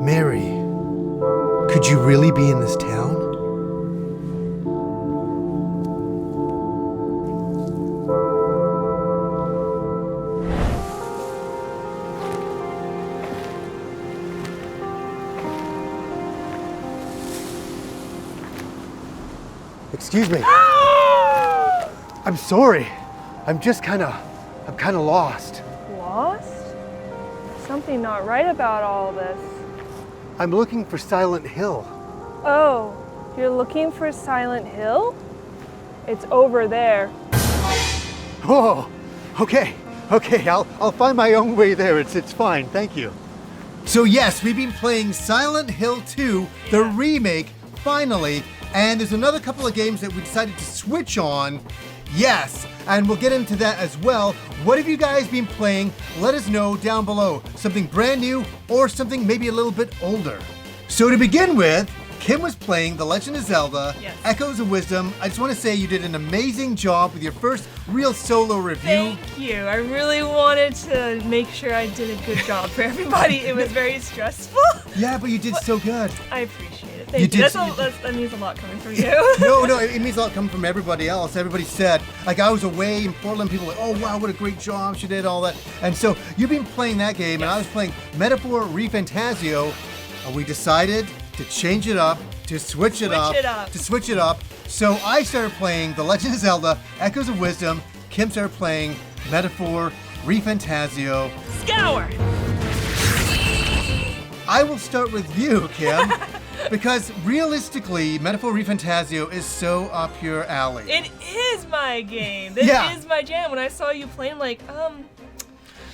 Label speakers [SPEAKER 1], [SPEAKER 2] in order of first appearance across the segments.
[SPEAKER 1] Mary, could you really be in this town? Excuse me. I'm sorry. I'm kind of lost.
[SPEAKER 2] Lost? Something not right about all this.
[SPEAKER 1] I'm looking for Silent Hill.
[SPEAKER 2] Oh, you're looking for Silent Hill? It's over there.
[SPEAKER 1] Oh, okay. I'll find my own way there. It's fine. Thank you. So yes, we've been playing Silent Hill 2, the remake, finally. And there's another couple of games that we decided to switch on. Yes, and we'll get into that as well. What have you guys been playing? Let us know down below. Something brand new or something maybe a little bit older. So to begin with, Kim was playing The Legend of Zelda,
[SPEAKER 2] yes.
[SPEAKER 1] Echoes of Wisdom. I just want to say you did an amazing job with your first real solo review.
[SPEAKER 2] Thank you. I really wanted to make sure I did a good job for everybody. It was very stressful.
[SPEAKER 1] Yeah, but you did so good.
[SPEAKER 2] I appreciate it. Thank you. That means a lot coming from you.
[SPEAKER 1] No, it means a lot coming from everybody else. Everybody said, like I was away in Portland, people were like, oh wow, what a great job she did, all that. And so you've been playing that game, and I was playing Metaphor Refantazio, and we decided to change it up, to switch it up. So I started playing The Legend of Zelda, Echoes of Wisdom. Kim started playing Metaphor Refantazio.
[SPEAKER 2] Scour!
[SPEAKER 1] I will start with you, Kim, because realistically, Metaphor Refantazio is so up your alley.
[SPEAKER 2] It is my game. This is my jam. When I saw you playing, like,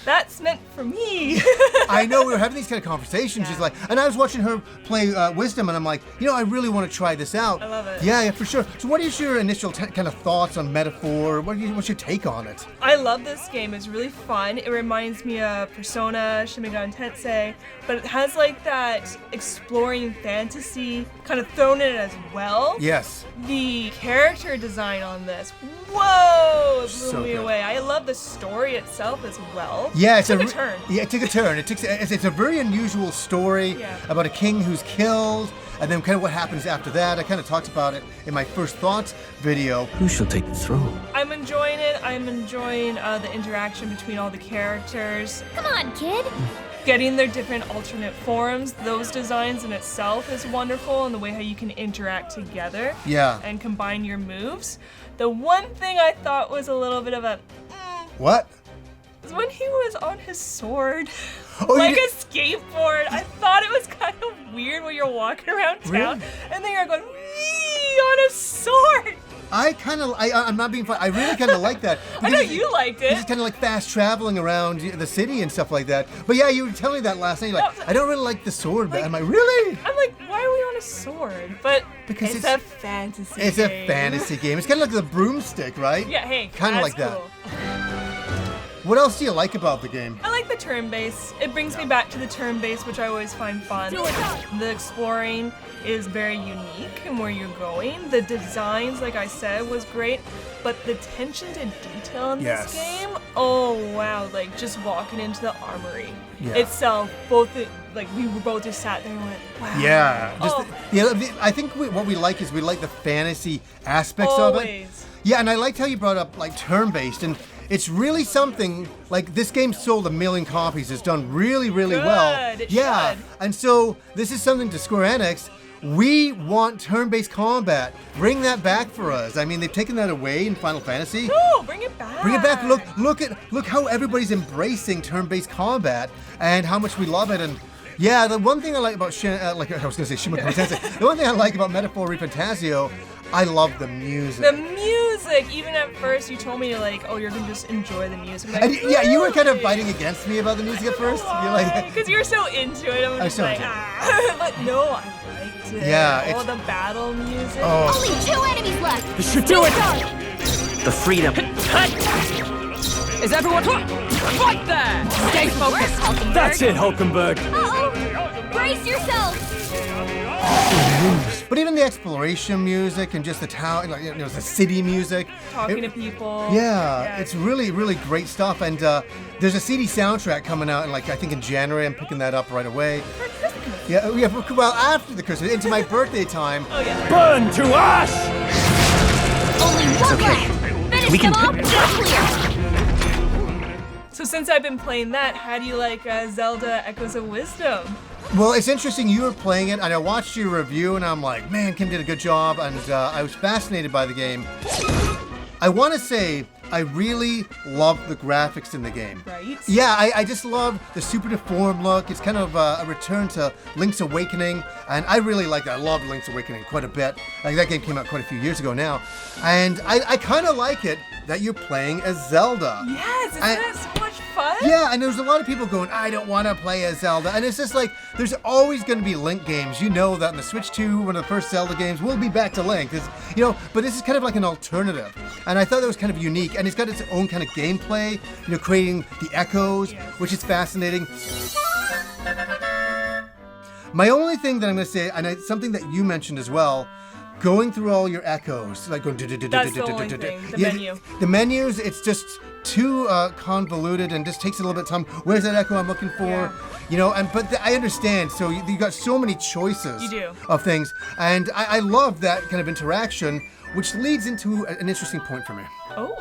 [SPEAKER 2] that's meant for me.
[SPEAKER 1] I know, we were having these kind of conversations. She's like, and I was watching her play Wisdom, and I'm like, I really want to try this out.
[SPEAKER 2] I love it.
[SPEAKER 1] Yeah, for sure. So what is your initial kind of thoughts on Metaphor? What's your take on it?
[SPEAKER 2] I love this game. It's really fun. It reminds me of Persona, Shin Megami Tensei, but it has like that exploring fantasy kind of thrown in it as well.
[SPEAKER 1] Yes.
[SPEAKER 2] The character design on this, whoa, it blew me
[SPEAKER 1] good.
[SPEAKER 2] away. I love the story itself as well.
[SPEAKER 1] Yeah, it
[SPEAKER 2] took a turn.
[SPEAKER 1] Yeah, it took a turn. It's a very unusual story about a king who's killed, and then kind of what happens after that. I kind of talked about it in my first thoughts video.
[SPEAKER 3] Who shall take the throne?
[SPEAKER 2] I'm enjoying it. I'm enjoying the interaction between all the characters.
[SPEAKER 4] Come on, kid.
[SPEAKER 2] Getting their different alternate forms, those designs in itself is wonderful, and the way how you can interact together and combine your moves. The one thing I thought was a little bit of a
[SPEAKER 1] What?
[SPEAKER 2] is when he was on his sword,
[SPEAKER 1] Oh,
[SPEAKER 2] like a skateboard. I thought it was kind of weird when you're walking around town, and then you're going wee on a sword.
[SPEAKER 1] I'm not being funny. I really kind of like that.
[SPEAKER 2] I know you liked it.
[SPEAKER 1] It's kind of like fast traveling around the city and stuff like that. But yeah, you were telling me that last night. You're like, I don't really like the sword. But I'm like, really?
[SPEAKER 2] I'm like, why are we on a sword? But
[SPEAKER 1] because
[SPEAKER 2] it's a fantasy game.
[SPEAKER 1] It's a fantasy game. It's kind of like the broomstick, right?
[SPEAKER 2] Yeah, hey,
[SPEAKER 1] kind of like
[SPEAKER 2] cool.
[SPEAKER 1] that. What else do you like about the game?
[SPEAKER 2] I like the turn-based. It brings me back to the turn-based, which I always find fun. The exploring is very unique in where you're going. The designs, like I said, was great, but the attention to detail in this game, oh wow, like just walking into the armory itself, we were both just sat there and went, wow.
[SPEAKER 1] Yeah, I think what we like is we like the fantasy aspects of it. Yeah, and I liked how you brought up like turn-based, and it's really something, like this game sold 1 million copies. It's done really, really well.
[SPEAKER 2] It should.
[SPEAKER 1] And so this is something to Square Enix. We want turn-based combat. Bring that back for us. I mean, they've taken that away in Final Fantasy.
[SPEAKER 2] No, bring it back.
[SPEAKER 1] Bring it back. Look how everybody's embracing turn-based combat and how much we love it. And yeah, the one thing I like about Shin Megami Tensei, the one thing I like about Metaphor Refantazio, I love the music.
[SPEAKER 2] The music, even at first you told me like, oh, you're gonna just enjoy the music. Like,
[SPEAKER 1] and yeah, you were kind of fighting against me about the music at first.
[SPEAKER 2] You're like, because you're so into it. I'm just like, but no, I liked it.
[SPEAKER 1] Yeah,
[SPEAKER 2] the battle music.
[SPEAKER 4] Only 2 enemies left.
[SPEAKER 3] This should do it. The freedom. Is everyone right there? Stay focused. That's it, Hulkenberg.
[SPEAKER 4] Uh-oh. Brace yourself.
[SPEAKER 1] But even the exploration music and just the town, the city music.
[SPEAKER 2] Talking to people.
[SPEAKER 1] Yeah, it's really, really great stuff. And there's a CD soundtrack coming out, I think in January. I'm picking that up right away.
[SPEAKER 2] For Christmas. Christmas.
[SPEAKER 1] Yeah, well, after the Christmas, into my birthday time.
[SPEAKER 2] Oh yeah.
[SPEAKER 3] Burn to ash!
[SPEAKER 4] Only one left. Finish
[SPEAKER 3] We can-
[SPEAKER 4] them all. Clear.
[SPEAKER 2] So since I've been playing that, how do you like Zelda Echoes of Wisdom?
[SPEAKER 1] Well, it's interesting you were playing it, and I watched your review, and I'm like, man, Kim did a good job, and I was fascinated by the game. I want to say I really love the graphics in the game.
[SPEAKER 2] Right?
[SPEAKER 1] Yeah, I just love the super deformed look. It's kind of a return to Link's Awakening, and I really like that. I love Link's Awakening quite a bit. Like, that game came out quite a few years ago now, and I kind of like it that you're playing as Zelda.
[SPEAKER 2] Yes, isn't that so much fun?
[SPEAKER 1] Yeah, and there's a lot of people going, I don't want to play as Zelda. And it's just like, there's always going to be Link games. You know that in the Switch 2, one of the first Zelda games, we'll be back to Link. But this is kind of like an alternative. And I thought that was kind of unique. And it's got its own kind of gameplay, creating the echoes, which is fascinating. My only thing that I'm going to say, and it's something that you mentioned as well, going through all your echoes, like going.
[SPEAKER 2] That's the only thing, the menu.
[SPEAKER 1] The menus, it's just too convoluted and just takes a little bit of time. Where's that echo I'm looking for?
[SPEAKER 2] Yeah.
[SPEAKER 1] But I understand. So you got so many choices
[SPEAKER 2] You do.
[SPEAKER 1] of things, and I love that kind of interaction, which leads into an interesting point for me.
[SPEAKER 2] Oh.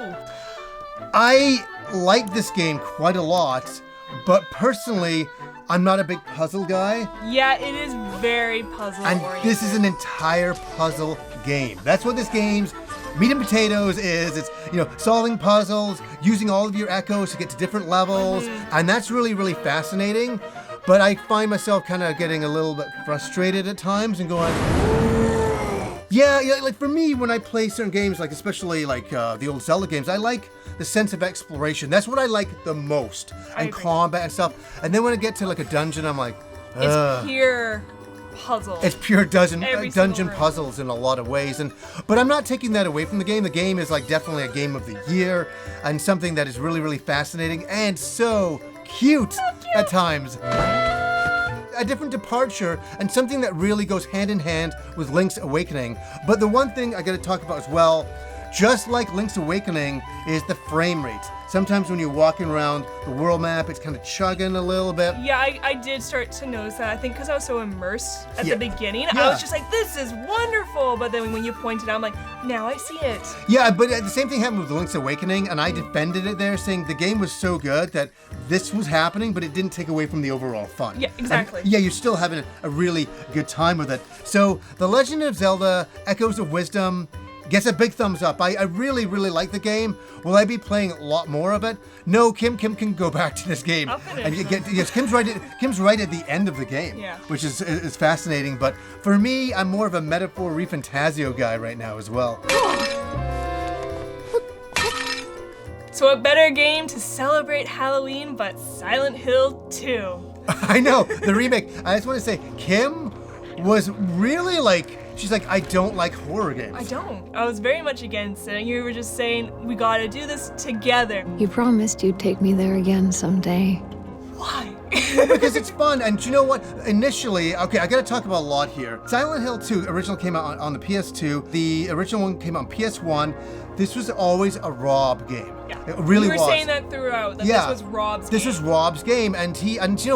[SPEAKER 1] I like this game quite a lot, but personally, I'm not a big puzzle guy.
[SPEAKER 2] Yeah, it is very puzzle
[SPEAKER 1] And
[SPEAKER 2] oriented.
[SPEAKER 1] this is an entire puzzle game. That's what this game's meat and potatoes is. It's, solving puzzles, using all of your echoes to get to different levels. And that's really, really fascinating. But I find myself kind of getting a little bit frustrated at times and going, yeah, like for me, when I play certain games, like especially like the old Zelda games, I like the sense of exploration. That's what I like the most.
[SPEAKER 2] I
[SPEAKER 1] And
[SPEAKER 2] agree.
[SPEAKER 1] combat and stuff. And then when I get to like a dungeon, I'm like,
[SPEAKER 2] It's pure puzzle.
[SPEAKER 1] it's pure dungeon
[SPEAKER 2] Every single room.
[SPEAKER 1] puzzles in a lot of ways, but I'm not taking that away from the game. The game is like definitely a game of the year, and something that is really, really fascinating and so cute at times. A different departure and something that really goes hand in hand with Link's Awakening. But the one thing I got to talk about as well, just like Link's Awakening, is the frame rate. Sometimes when you're walking around the world map, it's kind of chugging a little bit.
[SPEAKER 2] Yeah, I did start to notice that. I think because I was so immersed at
[SPEAKER 1] Yeah.
[SPEAKER 2] the beginning,
[SPEAKER 1] Yeah.
[SPEAKER 2] I was just like, this is wonderful. But then when you pointed out, I'm like, now I see it.
[SPEAKER 1] Yeah, but the same thing happened with Link's Awakening, and I defended it there, saying the game was so good that this was happening, but it didn't take away from the overall fun.
[SPEAKER 2] Yeah, exactly.
[SPEAKER 1] And, yeah, you're still having a really good time with it. So, The Legend of Zelda Echoes of Wisdom gets a big thumbs up. I really, really like the game. Will I be playing a lot more of it? No, Kim can go back to this game.
[SPEAKER 2] I'll finish
[SPEAKER 1] And yes, Kim's right at the end of the game,
[SPEAKER 2] Yeah.
[SPEAKER 1] which is fascinating. But for me, I'm more of a metaphor Refantazio guy right now as well.
[SPEAKER 2] So a better game to celebrate Halloween, but Silent Hill 2.
[SPEAKER 1] I know, the remake. I just want to say, Kim was really like, she's like, I don't like horror games.
[SPEAKER 2] I don't. I was very much against it. And you were just saying, we gotta do this together.
[SPEAKER 5] You promised you'd take me there again someday.
[SPEAKER 2] Why?
[SPEAKER 1] Because it's fun, and you know what? Initially, okay, I gotta talk about a lot here. Silent Hill 2 original came out on the PS2. The original one came out on PS1. This was always a Rob game.
[SPEAKER 2] Yeah.
[SPEAKER 1] It really
[SPEAKER 2] You were
[SPEAKER 1] was.
[SPEAKER 2] saying that throughout, that
[SPEAKER 1] Yeah.
[SPEAKER 2] this was Rob's
[SPEAKER 1] This
[SPEAKER 2] game.
[SPEAKER 1] was Rob's game, and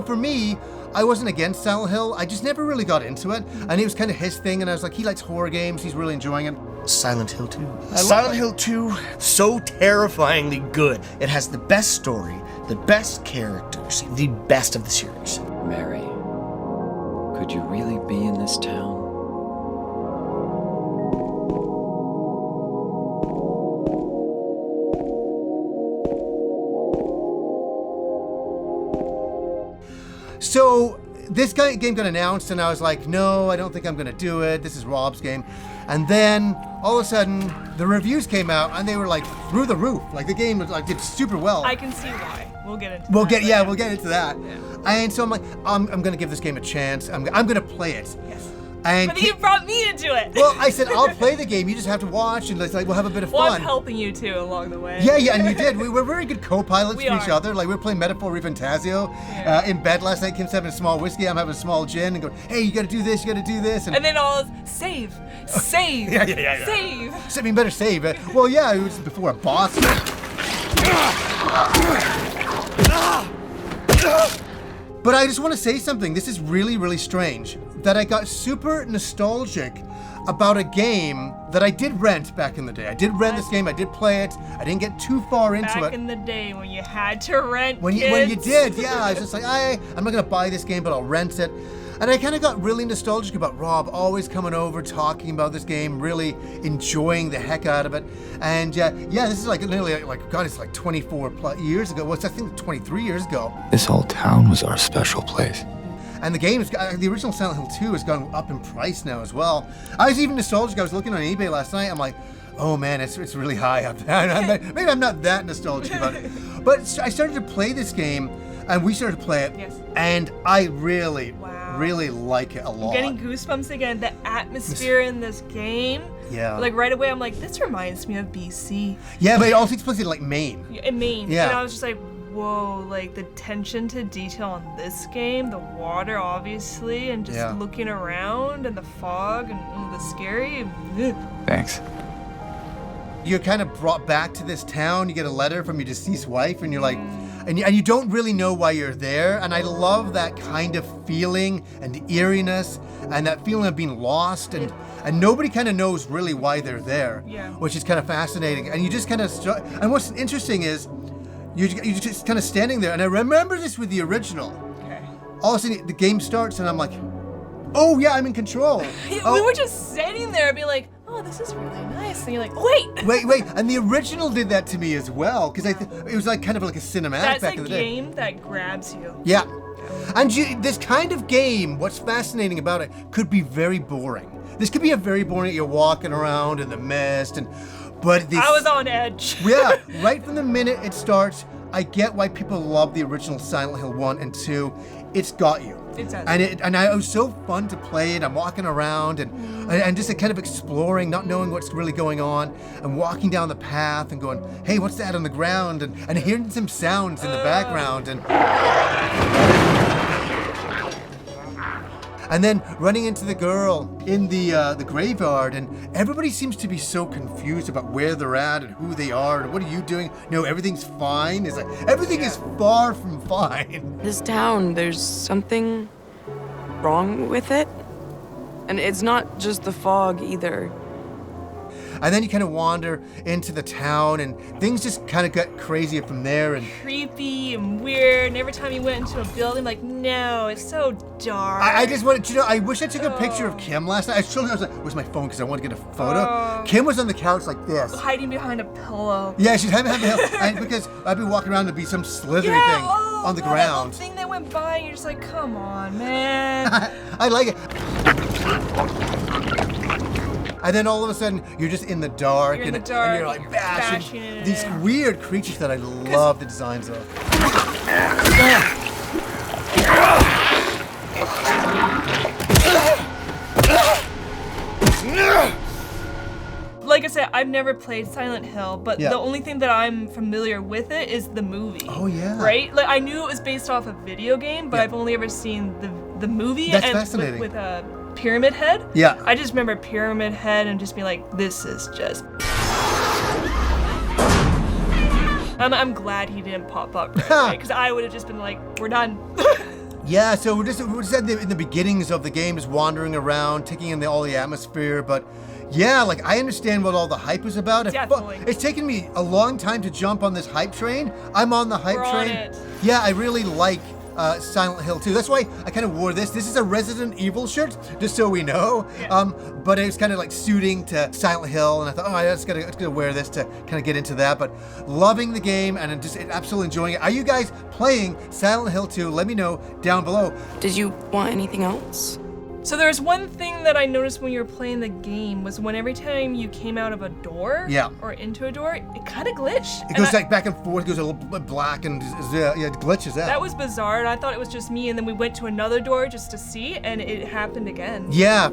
[SPEAKER 1] for me, I wasn't against Silent Hill. I just never really got into it, and it was kind of his thing, and I was like, he likes horror games. He's really enjoying it.
[SPEAKER 6] Silent Hill 2.
[SPEAKER 1] love
[SPEAKER 6] Silent
[SPEAKER 1] it.
[SPEAKER 6] Hill 2, so terrifyingly good. It has the best story, the best characters, the best of the series.
[SPEAKER 7] Mary, could you really be in this town?
[SPEAKER 1] So this game got announced, and I was like, no, I don't think I'm gonna do it. This is Rob's game. And then all of a sudden, the reviews came out, and they were like through the roof. Like the game was like did super well.
[SPEAKER 2] I can see why. We'll get into
[SPEAKER 1] We'll
[SPEAKER 2] that.
[SPEAKER 1] get into that. And so I'm like, I'm gonna give this game a chance. I'm gonna play it.
[SPEAKER 2] Yes.
[SPEAKER 1] And
[SPEAKER 2] But then you brought me into it.
[SPEAKER 1] well, I said I'll play the game. You just have to watch, and we'll have a bit of
[SPEAKER 2] Well,
[SPEAKER 1] fun.
[SPEAKER 2] I'm helping you too along the way.
[SPEAKER 1] Yeah, and you did. We were very good co-pilots
[SPEAKER 2] We
[SPEAKER 1] for each
[SPEAKER 2] are.
[SPEAKER 1] other. Like we were playing Metaphor Refantazio in bed last night. Kim's having a small whiskey. I'm having a small gin, and going, "Hey, you got to do this. You got to do this."
[SPEAKER 2] And then all is save.
[SPEAKER 1] Yeah.
[SPEAKER 2] Save.
[SPEAKER 1] So, I mean, better save it. Well, yeah, it was before a boss. But I just want to say something. This is really, really strange that I got super nostalgic about a game that I did rent back in the day. I did rent this game. I did play it. I didn't get too far into it.
[SPEAKER 2] Back in the day when you had to rent
[SPEAKER 1] when you did, yeah. I was just like, I'm not gonna buy this game, but I'll rent it. And I kind of got really nostalgic about Rob always coming over, talking about this game, really enjoying the heck out of it. And this is like nearly like God, it's like 24 plus years ago. Well, it's I think 23 years ago.
[SPEAKER 7] This whole town was our special place.
[SPEAKER 1] And the game is the original Silent Hill 2 has gone up in price now as well. I was even nostalgic. I was looking on eBay last night. I'm like, oh man, it's really high up there. Maybe I'm not that nostalgic about it. But I started to play this game, and we started to play it.
[SPEAKER 2] Yes.
[SPEAKER 1] And I really like it a lot.
[SPEAKER 2] I'm getting goosebumps again. The atmosphere in this game.
[SPEAKER 1] Yeah.
[SPEAKER 2] Like right away, I'm like, this reminds me of BC.
[SPEAKER 1] Yeah, but it also takes place in like Maine.
[SPEAKER 2] In Maine.
[SPEAKER 1] Yeah.
[SPEAKER 2] And I was just like, whoa, like the attention to detail on this game, the water obviously, and just looking around and the fog and the scary.
[SPEAKER 7] Thanks.
[SPEAKER 1] You're kind of brought back to this town. You get a letter from your deceased wife, and you're like, and you don't really know why you're there. And I love that kind of feeling and eeriness and that feeling of being lost, and nobody kind of knows really why they're there, which is kind of fascinating. And you just kind of, and what's interesting is you're just kind of standing there. And I remember this with the original.
[SPEAKER 2] Okay.
[SPEAKER 1] All of a sudden the game starts, and I'm like, oh yeah, I'm in control.
[SPEAKER 2] We were just sitting there being like, oh, this is really nice. And you're like, oh,
[SPEAKER 1] wait. And the original did that to me as well, because it was like kind of like a cinematic back in the day.
[SPEAKER 2] That's a game that grabs you.
[SPEAKER 1] Yeah. And this kind of game, what's fascinating about it, could be very boring. This could be a very boring, you're walking around in the mist, but this...
[SPEAKER 2] I was on edge.
[SPEAKER 1] Yeah, right from the minute it starts, I get why people love the original Silent Hill 1 and 2. It's got you.
[SPEAKER 2] It does.
[SPEAKER 1] And it was so fun to play it. I'm walking around and just kind of exploring, not knowing what's really going on, and walking down the path and going, hey, what's that on the ground? And hearing some sounds in the background. And then running into the girl in the graveyard, and everybody seems to be so confused about where they're at and who they are and what are you doing? No, everything's fine. It's like everything is far from fine.
[SPEAKER 8] This town, there's something wrong with it, and it's not just the fog either.
[SPEAKER 1] And then you kind of wander into the town, and things just kind of got crazier from there. And
[SPEAKER 2] creepy and weird. And every time you went into a building, like, no, it's so dark.
[SPEAKER 1] I just wanted to know. I wish I took a picture of Kim last night. I was like, where's my phone? Because I wanted to get a photo. Kim was on the couch like this,
[SPEAKER 2] hiding behind a pillow.
[SPEAKER 1] Yeah, she's hiding behind the pillow. And because I'd be walking around, there'd be some slithery thing on the ground.
[SPEAKER 2] That thing that went by, and you're just like, come on, man.
[SPEAKER 1] I like it. And then all of a sudden, you're just in the dark, and you're like bashing these weird creatures that I love the designs of.
[SPEAKER 2] Like I said, I've never played Silent Hill, but the only thing that I'm familiar with it is the movie.
[SPEAKER 1] Oh yeah.
[SPEAKER 2] Right? Like I knew it was based off a video game, but I've only ever seen the movie.
[SPEAKER 1] That's fascinating.
[SPEAKER 2] With Pyramid Head.
[SPEAKER 1] Yeah.
[SPEAKER 2] I just remember Pyramid Head and just be like, this is just... I'm glad he didn't pop up right away, because I would have just been like, we're done.
[SPEAKER 1] Yeah, so we're just in the beginnings of the game, is wandering around, taking in all the atmosphere, but yeah, like I understand what all the hype is about.
[SPEAKER 2] Definitely.
[SPEAKER 1] It's taken me a long time to jump on this hype train. I'm on the hype train.
[SPEAKER 2] On it.
[SPEAKER 1] Yeah, I really like Silent Hill 2. That's why I kind of wore this. This is a Resident Evil shirt, just so we know.
[SPEAKER 2] Yeah.
[SPEAKER 1] But it was kind of like suiting to Silent Hill, and I thought, oh, I just gotta wear this to kind of get into that. But loving the game and just absolutely enjoying it. Are you guys playing Silent Hill 2? Let me know down below.
[SPEAKER 8] Did you want anything else?
[SPEAKER 2] So there's one thing that I noticed when you were playing the game was when every time you came out of a door or into a door, it kind of glitched.
[SPEAKER 1] It goes like back and forth, goes a little bit black, and it glitches out.
[SPEAKER 2] That was bizarre, and I thought it was just me, and then we went to another door just to see, and it happened again.
[SPEAKER 1] Yeah.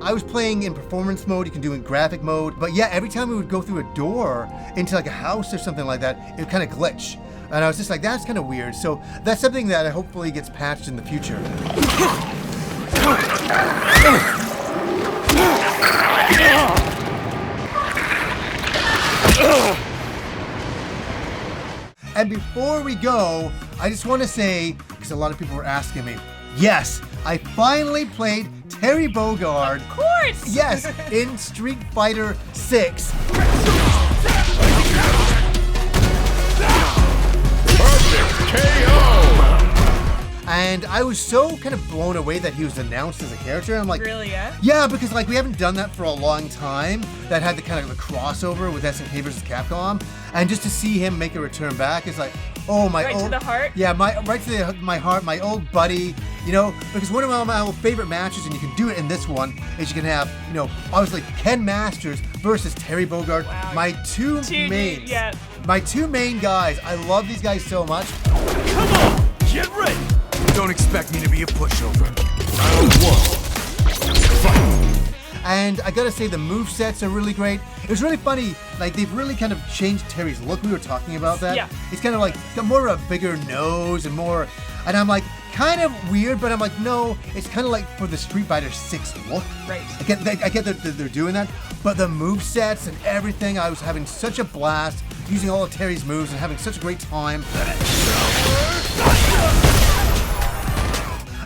[SPEAKER 1] I was playing in performance mode, you can do it in graphic mode, but yeah, every time we would go through a door into like a house or something like that, it would kind of glitch. And I was just like, that's kind of weird. So that's something that hopefully gets patched in the future. And before we go, I just want to say, because a lot of people were asking me, yes, I finally played Terry Bogard.
[SPEAKER 2] Of course!
[SPEAKER 1] Yes, in Street Fighter 6. And I was so kind of blown away that he was announced as a character. I'm like,
[SPEAKER 2] Really, yeah?
[SPEAKER 1] yeah, because like we haven't done that for a long time. That had the kind of a crossover with SNK versus Capcom, and just to see him make a return back is like, oh my
[SPEAKER 2] Right to
[SPEAKER 1] old,
[SPEAKER 2] the heart?
[SPEAKER 1] Yeah, right to my heart, my old buddy. You know, because one of my favorite matches, and you can do it in this one, is you can have, you know, obviously Ken Masters versus Terry Bogard.
[SPEAKER 2] Wow.
[SPEAKER 1] My two mains.
[SPEAKER 2] Yeah.
[SPEAKER 1] My two main guys. I love these guys so much.
[SPEAKER 9] Come on, get ready. Don't expect me to be a pushover. Round one. Fight.
[SPEAKER 1] And I gotta say, the movesets are really great. It was really funny, like they've really kind of changed Terry's look. We were talking about that.
[SPEAKER 2] Yeah.
[SPEAKER 1] It's kind of like got more of a bigger nose and more, and I'm like, kind of weird, but I'm like, no, it's kind of like for the Street Fighter 6 look.
[SPEAKER 2] Right.
[SPEAKER 1] I get that they're doing that, but the movesets and everything, I was having such a blast using all of Terry's moves and having such a great time.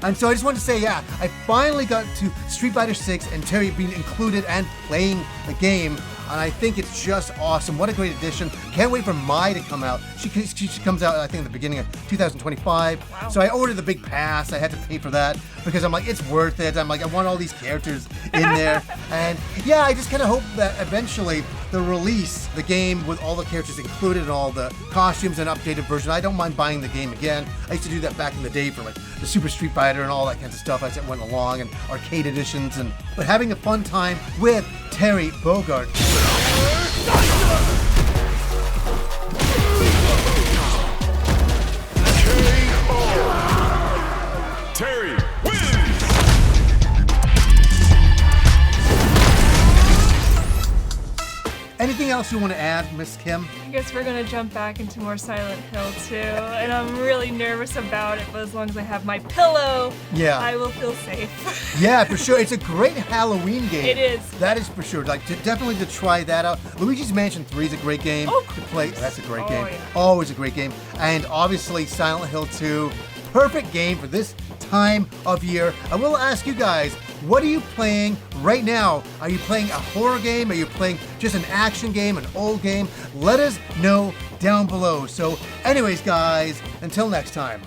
[SPEAKER 1] And so I just wanted to say, yeah, I finally got to Street Fighter 6 and Terry being included and playing the game. And I think it's just awesome. What a great addition. Can't wait for Mai to come out. She comes out, I think, at the beginning of 2025.
[SPEAKER 2] Wow.
[SPEAKER 1] So I ordered the big pass. I had to pay for that because I'm like, it's worth it. I'm like, I want all these characters in there. And yeah, I just kind of hope that eventually they'll release the game with all the characters included and all the costumes and updated version. I don't mind buying the game again. I used to do that back in the day for like the Super Street Fighter and all that kinds of stuff as it went along, and arcade editions, but having a fun time with Terry Bogard.
[SPEAKER 9] Terry wins!
[SPEAKER 1] Anything else you want to add, Miss Kim?
[SPEAKER 2] I guess we're gonna jump back into more Silent Hill too, and I'm really nervous about it, but as long as I have my pillow,
[SPEAKER 1] Yeah.
[SPEAKER 2] I will feel safe.
[SPEAKER 1] Yeah, for sure. It's a great Halloween game.
[SPEAKER 2] It is.
[SPEAKER 1] That is for sure. Like, definitely to try that out. Luigi's Mansion 3 is a great game
[SPEAKER 2] Oh,
[SPEAKER 1] to play. That's a great
[SPEAKER 2] Oh,
[SPEAKER 1] game.
[SPEAKER 2] yeah.
[SPEAKER 1] Always a great game. And obviously, Silent Hill 2, perfect game for this time of year. I will ask you guys, what are you playing right now? Are you playing a horror game? Are you playing just an action game, an old game? Let us know down below. So anyways, guys, until next time.